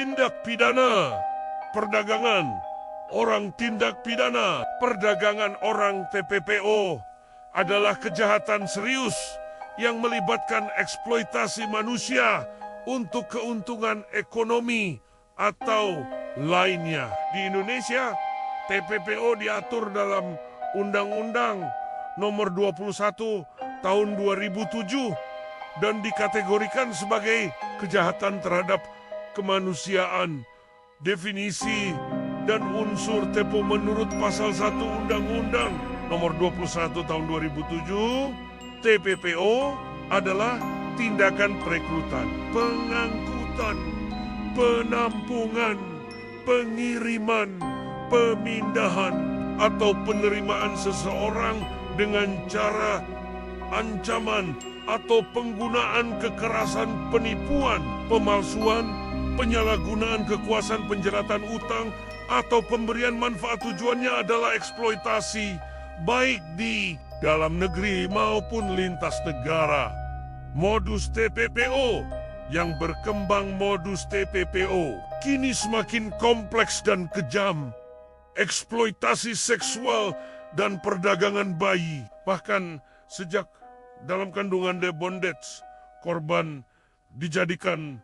tindak pidana perdagangan orang, tindak pidana perdagangan orang TPPO adalah kejahatan serius yang melibatkan eksploitasi manusia untuk keuntungan ekonomi atau lainnya. Di Indonesia, TPPO diatur dalam Undang-Undang Nomor 21 Tahun 2007 dan dikategorikan sebagai kejahatan terhadap kemanusiaan. Definisi dan unsur TPPO menurut Pasal 1 Undang-Undang Nomor 21 Tahun 2007, TPPO adalah tindakan perekrutan, pengangkutan, penampungan, pengiriman, pemindahan, atau penerimaan seseorang dengan cara ancaman atau penggunaan kekerasan, penipuan, pemalsuan, penyalahgunaan kekuasaan, penjeratan utang, atau pemberian manfaat. Tujuannya adalah eksploitasi, baik di dalam negeri maupun lintas negara. Modus TPPO yang berkembang, modus TPPO kini semakin kompleks dan kejam. Eksploitasi seksual dan perdagangan bayi. Bahkan sejak dalam kandungan bondage, korban dijadikan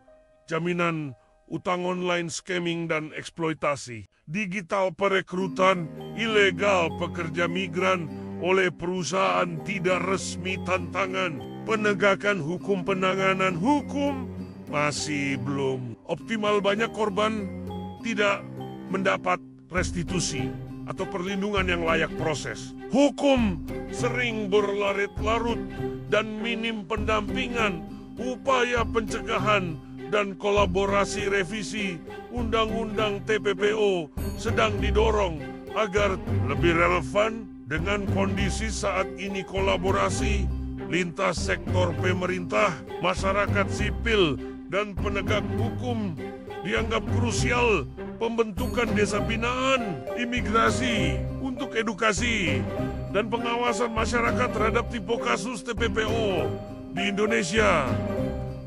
jaminan utang online, scamming, dan eksploitasi. Digital perekrutan ilegal pekerja migran oleh perusahaan tidak resmi. Tantangan penegakan hukum, penanganan hukum masih belum optimal. Banyak korban tidak mendapat restitusi atau perlindungan yang layak proses. Hukum sering berlarut-larut dan minim pendampingan. Upaya pencegahan dan kolaborasi revisi Undang-Undang TPPO sedang didorong agar lebih relevan dengan kondisi saat ini. Kolaborasi lintas sektor pemerintah, masyarakat sipil, dan penegak hukum dianggap krusial. Pembentukan desa binaan imigrasi untuk edukasi dan pengawasan masyarakat terhadap tipe kasus TPPO di Indonesia.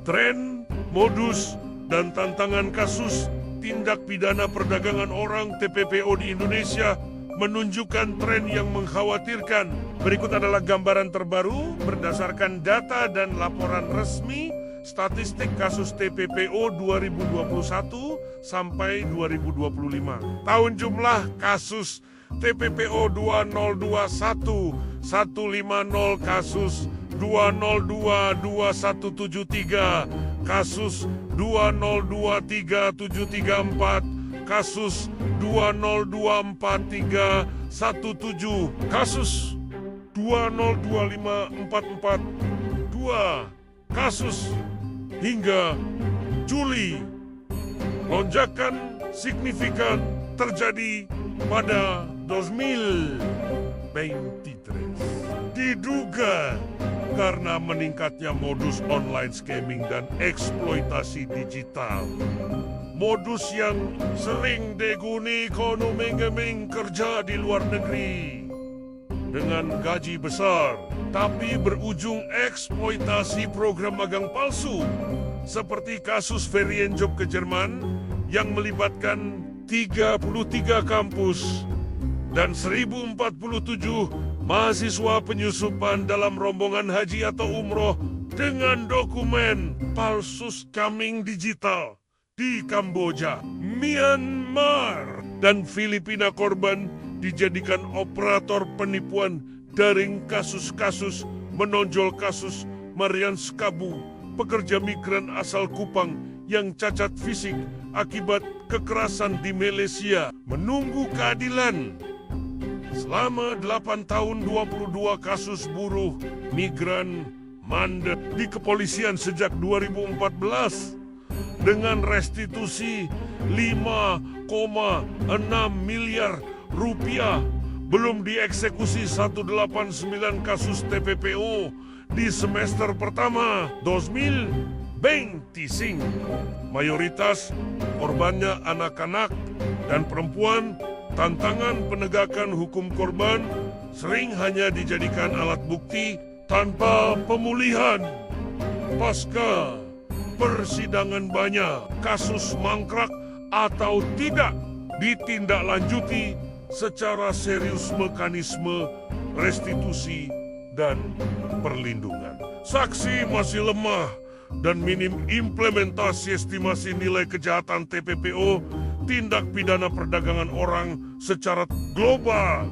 Tren, modus, dan tantangan kasus tindak pidana perdagangan orang TPPO di Indonesia menunjukkan tren yang mengkhawatirkan. Berikut adalah gambaran terbaru berdasarkan data dan laporan resmi statistik kasus TPPO 2021 sampai 2025. Tahun jumlah kasus TPPO 2021 150 kasus, 202 2173 kasus, 202 3734 kasus, 2024317 kasus, 2025442 kasus hingga Juli. Lonjakan signifikan terjadi pada 2023. Diduga karena meningkatnya modus online scamming dan eksploitasi digital. Modus yang sering diguni ekonomi kerja di luar negeri dengan gaji besar, tapi berujung eksploitasi program magang palsu, seperti kasus Ferienjob ke Jerman yang melibatkan 33 kampus dan 1047 mahasiswa penyusupan dalam rombongan haji atau umroh dengan dokumen palsu. Scamming digital di Kamboja, Myanmar, dan Filipina. Korban dijadikan operator penipuan daring. Kasus-kasus menonjol kasus Marian Skabu, pekerja migran asal Kupang yang cacat fisik akibat kekerasan di Malaysia, menunggu keadilan. Selama 8 tahun 22 kasus buruh migran mandek di kepolisian sejak 2014 dengan restitusi 5,6 miliar rupiah. Belum dieksekusi 189 kasus TPPO di semester pertama 2025. Mayoritas korbannya anak-anak dan perempuan. Tantangan penegakan hukum korban sering hanya dijadikan alat bukti tanpa pemulihan. Pasca persidangan banyak kasus mangkrak atau tidak ditindaklanjuti secara serius mekanisme restitusi dan perlindungan. Saksi masih lemah dan minim implementasi estimasi nilai kejahatan TPPO, tindak pidana perdagangan orang secara global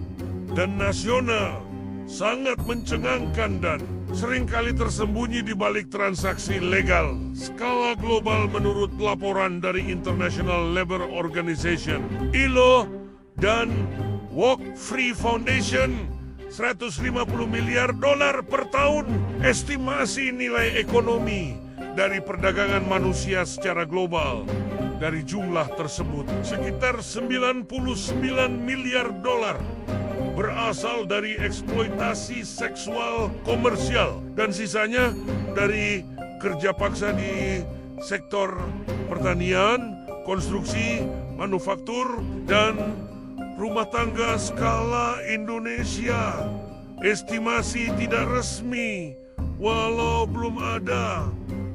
dan nasional, sangat mencengangkan dan seringkali tersembunyi di balik transaksi legal skala global menurut laporan dari International Labour Organization, ILO, dan Walk Free Foundation. 150 miliar dolar per tahun estimasi nilai ekonomi dari perdagangan manusia secara global. Dari jumlah tersebut, sekitar 99 miliar dolar berasal dari eksploitasi seksual komersial dan sisanya dari kerja paksa di sektor pertanian, konstruksi, manufaktur, dan rumah tangga skala Indonesia. Estimasi tidak resmi, walau belum ada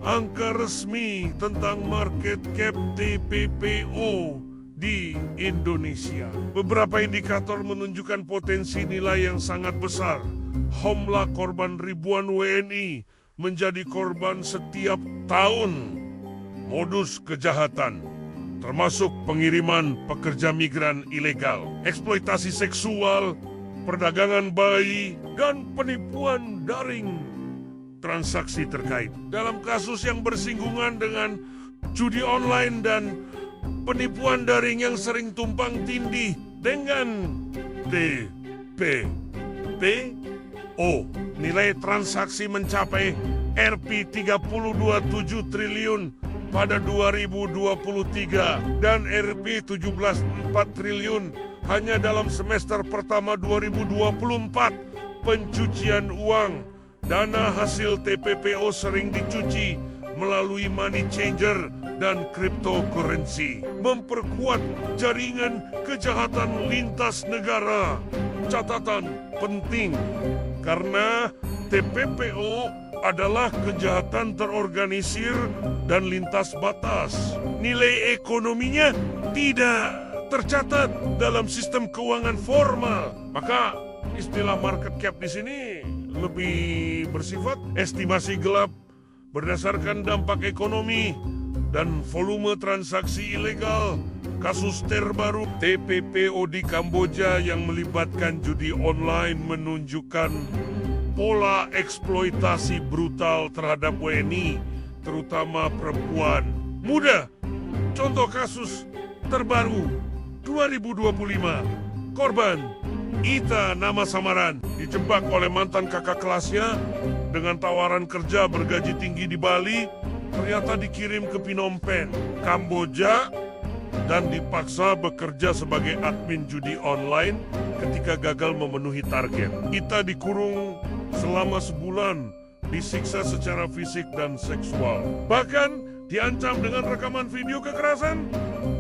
angka resmi tentang market cap TPPO di Indonesia. Beberapa indikator menunjukkan potensi nilai yang sangat besar. Jumlah korban ribuan WNI menjadi korban setiap tahun modus kejahatan, termasuk pengiriman pekerja migran ilegal, eksploitasi seksual, perdagangan bayi, dan penipuan daring transaksi terkait. Dalam kasus yang bersinggungan dengan judi online dan penipuan daring yang sering tumpang tindih dengan TPPO, nilai transaksi mencapai Rp3027 triliun pada 2023 dan Rp17,4 triliun hanya dalam semester pertama 2024. Pencucian uang, dana hasil TPPO sering dicuci melalui money changer dan cryptocurrency, memperkuat jaringan kejahatan lintas negara. Catatan penting, karena TPPO adalah kejahatan terorganisir dan lintas batas. Nilai ekonominya tidak tercatat dalam sistem keuangan formal. Maka istilah market cap di sini lebih bersifat estimasi gelap berdasarkan dampak ekonomi dan volume transaksi ilegal. Kasus terbaru TPPO di Kamboja yang melibatkan judi online menunjukkan pola eksploitasi brutal terhadap WNI, terutama perempuan muda. Contoh kasus terbaru 2025, korban Ita nama samaran dijebak oleh mantan kakak kelasnya dengan tawaran kerja bergaji tinggi di Bali, ternyata dikirim ke Phnom Penh, Kamboja, dan dipaksa bekerja sebagai admin judi online ketika gagal memenuhi target. Ita dikurung selama sebulan, disiksa secara fisik dan seksual. Bahkan diancam dengan rekaman video kekerasan.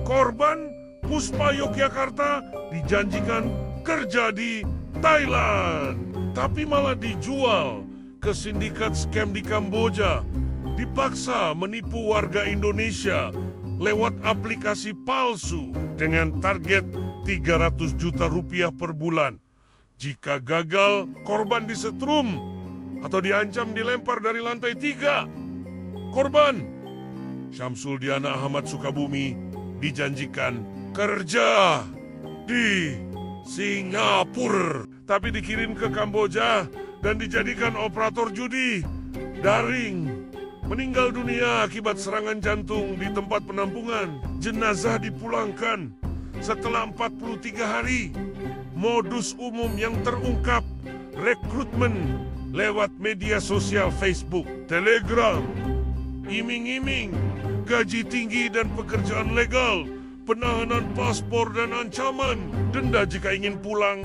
Korban Puspa Yogyakarta dijanjikan kerja di Thailand, tapi malah dijual ke sindikat scam di Kamboja. Dipaksa menipu warga Indonesia lewat aplikasi palsu dengan target 300 juta rupiah per bulan. Jika gagal, korban disetrum atau diancam dilempar dari lantai 3. Korban Syamsul Diana Ahmad Sukabumi dijanjikan kerja di Singapura, tapi dikirim ke Kamboja dan dijadikan operator judi daring. Meninggal dunia akibat serangan jantung di tempat penampungan. Jenazah dipulangkan setelah 43 hari. Modus umum yang terungkap, rekrutmen lewat media sosial Facebook, Telegram, iming-iming, gaji tinggi dan pekerjaan legal, penahanan paspor dan ancaman denda jika ingin pulang,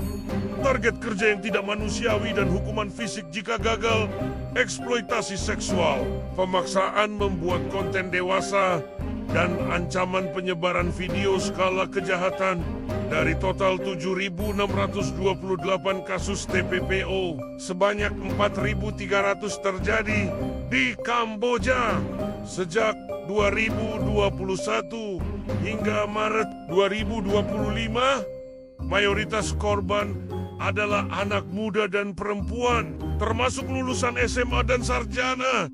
target kerja yang tidak manusiawi dan hukuman fisik jika gagal, eksploitasi seksual, pemaksaan membuat konten dewasa, dan ancaman penyebaran video skala kejahatan. Dari total 7.628 kasus TPPO, sebanyak 4.300 terjadi di Kamboja. Sejak 2021 hingga Maret 2025, mayoritas korban adalah anak muda dan perempuan, termasuk lulusan SMA dan sarjana.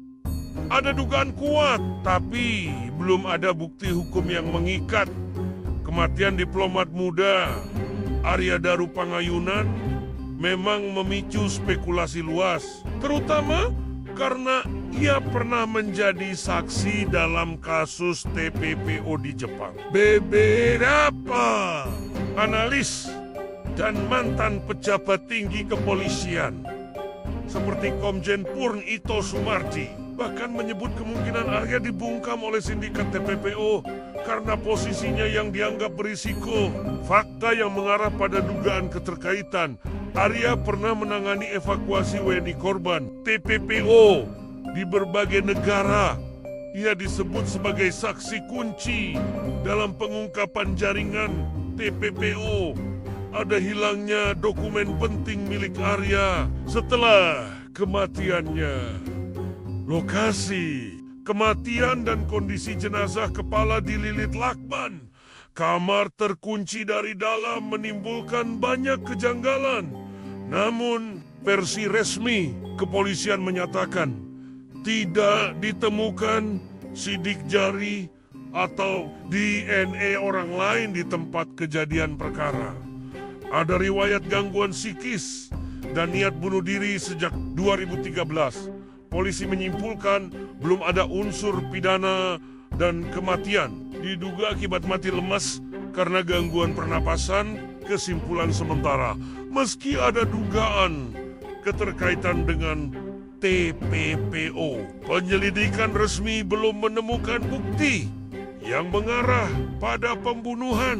Ada dugaan kuat, tapi belum ada bukti hukum yang mengikat. Kematian diplomat muda Arya Daru Pangayunan memang memicu spekulasi luas, terutama karena ia pernah menjadi saksi dalam kasus TPPO di Jepang. Beberapa analis dan mantan pejabat tinggi kepolisian seperti Komjen Purn Ito Sumardi bahkan menyebut kemungkinan Arya dibungkam oleh sindikat TPPO karena posisinya yang dianggap berisiko. Fakta yang mengarah pada dugaan keterkaitan, Arya pernah menangani evakuasi WNI korban TPPO di berbagai negara. Ia disebut sebagai saksi kunci dalam pengungkapan jaringan TPPO. Ada hilangnya dokumen penting milik Arya setelah kematiannya. Lokasi kematian dan kondisi jenazah kepala dililit lakban. Kamar terkunci dari dalam menimbulkan banyak kejanggalan. Namun, versi resmi kepolisian menyatakan tidak ditemukan sidik jari atau DNA orang lain di tempat kejadian perkara. Ada riwayat gangguan psikis dan niat bunuh diri sejak 2013. Polisi menyimpulkan belum ada unsur pidana dan kematian. Diduga akibat mati lemas karena gangguan pernapasan. Kesimpulan sementara, meski ada dugaan keterkaitan dengan TPPO, penyelidikan resmi belum menemukan bukti yang mengarah pada pembunuhan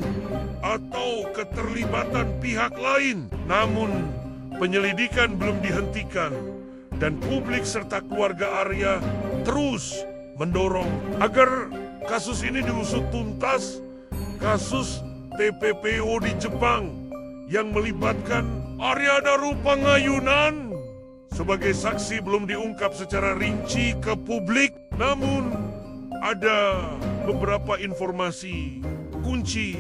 atau keterlibatan pihak lain. Namun, penyelidikan belum dihentikan dan publik serta keluarga Arya terus mendorong agar kasus ini diusut tuntas. Kasus TPPO di Jepang yang melibatkan Arya Daru Pangayunan sebagai saksi belum diungkap secara rinci ke publik. Namun, ada beberapa informasi kunci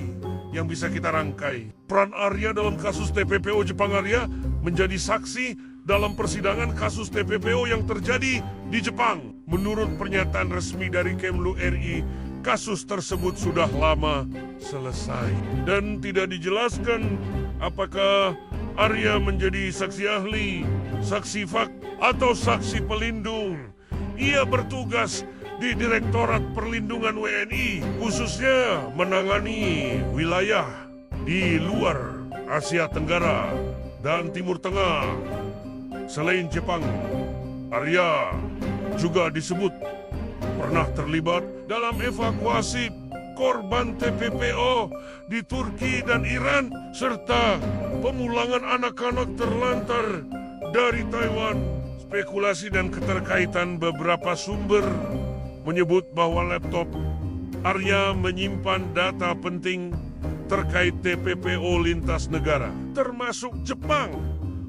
yang bisa kita rangkai. Peran Arya dalam kasus TPPO Jepang. Arya menjadi saksi dalam persidangan kasus TPPO yang terjadi di Jepang. Menurut pernyataan resmi dari Kemlu RI, kasus tersebut sudah lama selesai. Dan tidak dijelaskan apakah Arya menjadi saksi ahli, saksi fak, atau saksi pelindung. Ia bertugas di Direktorat Perlindungan WNI, khususnya menangani wilayah di luar Asia Tenggara dan Timur Tengah. Selain Jepang, Arya juga disebut pernah terlibat dalam evakuasi korban TPPO di Turki dan Iran, serta pemulangan anak-anak terlantar dari Taiwan. Spekulasi dan keterkaitan beberapa sumber menyebut bahwa laptop Arya menyimpan data penting terkait TPPO lintas negara, termasuk Jepang.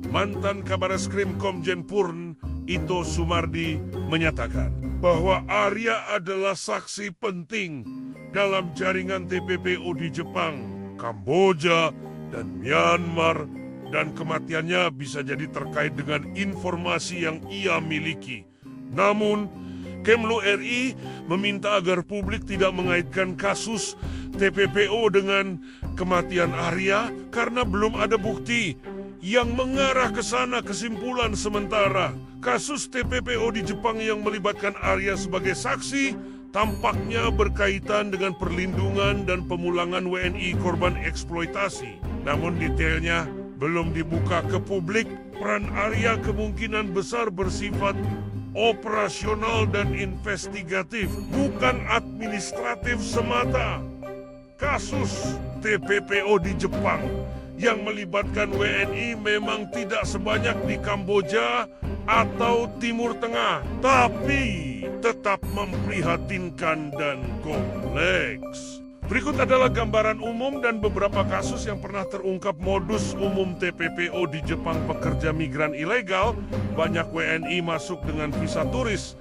Mantan Kabareskrim Komjen Purn Ito Sumardi menyatakan bahwa Arya adalah saksi penting dalam jaringan TPPO di Jepang, Kamboja, dan Myanmar, dan kematiannya bisa jadi terkait dengan informasi yang ia miliki. Namun, Kemlu RI meminta agar publik tidak mengaitkan kasus TPPO dengan kematian Arya karena belum ada bukti yang mengarah ke sana. Kesimpulan sementara, kasus TPPO di Jepang yang melibatkan Arya sebagai saksi tampaknya berkaitan dengan perlindungan dan pemulangan WNI korban eksploitasi. Namun detailnya belum dibuka ke publik. Peran Arya kemungkinan besar bersifat operasional dan investigatif, bukan administratif semata. Kasus TPPO di Jepang yang melibatkan WNI memang tidak sebanyak di Kamboja atau Timur Tengah, tapi tetap memprihatinkan dan kompleks. Berikut adalah gambaran umum dan beberapa kasus yang pernah terungkap modus umum TPPO di Jepang. Pekerja migran ilegal, banyak WNI masuk dengan visa turis,